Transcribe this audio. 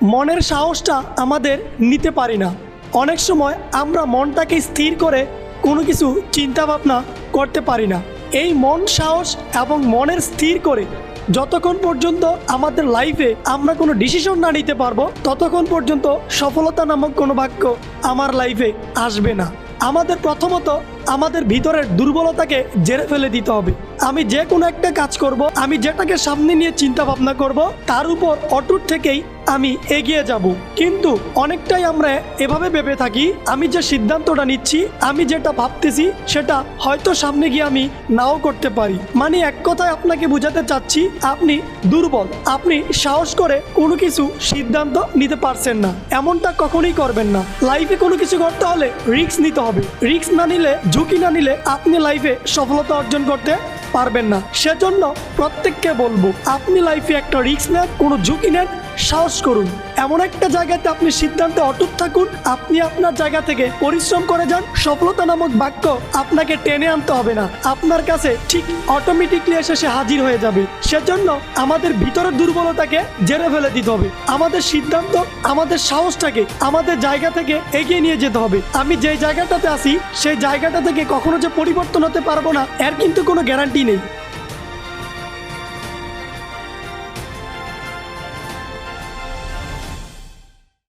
মনের সাহসটা আমাদের নিতে পারি না। অনেক সময় আমরা মনটাকে স্থির করে কোনো কিছু চিন্তা ভাবনা করতে পারি না। এই মন সাহস এবং মনের স্থির করে যতক্ষণ পর্যন্ত আমাদের লাইফে আমরা কোনো ডিসিশন না নিতে পারবো, ততক্ষণ পর্যন্ত সফলতা নামক কোনো বাক্য আমার লাইফে আসবে না। আমাদের প্রথমত আমাদের ভিতরের দুর্বলতাকে জেরে ফেলে দিতে হবে। আমি যে কোনো একটা কাজ করব, আমি যেটাকে সামনে নিয়ে চিন্তা ভাবনা করব, তার উপর অটুট থেকেই আমি এগিয়ে যাব। কিন্তু অনেকটাই আমরা এভাবে ভেবে থাকি, আমি যে সিদ্ধান্তটা নিচ্ছি, আমি যেটা ভাবতেছি, সেটা হয়তো সামনে গিয়ে আমি নাও করতে পারি। মানে এক কথায় আপনাকে বোঝাতে চাচ্ছি, আপনি দুর্বল, আপনি সাহস করে কোনো কিছু সিদ্ধান্ত নিতে পারছেন না। এমনটা কখনোই করবেন না। লাইফে কোনো কিছু করতে হলে রিস্ক নিতে হবে। রিস্ক না নিলে, ঝুঁকি না নিলে আপনি লাইফে সফলতা অর্জন করতে পারবেন না। সেজন্য প্রত্যেককে বলবো, আপনি লাইফে একটা রিস্ক নেন, কোনো ঝুঁকি নেন, সাহস করুন। এমন একটা জায়গাতে আপনি সিদ্ধান্তে অটুট থাকুন, আপনি আপনার জায়গা থেকে পরিশ্রম করে যান। সফলতা নামক বাক্য আপনাকে টেনে আনতে হবে না, আপনার কাছে ঠিক অটোমেটিকলি এসে সে হাজির হয়ে যাবে। সেজন্য আমাদের ভিতরের দুর্বলতাকে জেরে ফেলে দিতে হবে। আমাদের সিদ্ধান্ত, আমাদের সাহসটাকে আমাদের জায়গা থেকে এগিয়ে নিয়ে যেতে হবে। আমি যেই জায়গাটাতে আছি সেই জায়গাটা থেকে কখনো যে পরিবর্তন হতে পারবো না, এর কিন্তু কোনো গ্যারান্টি নেই।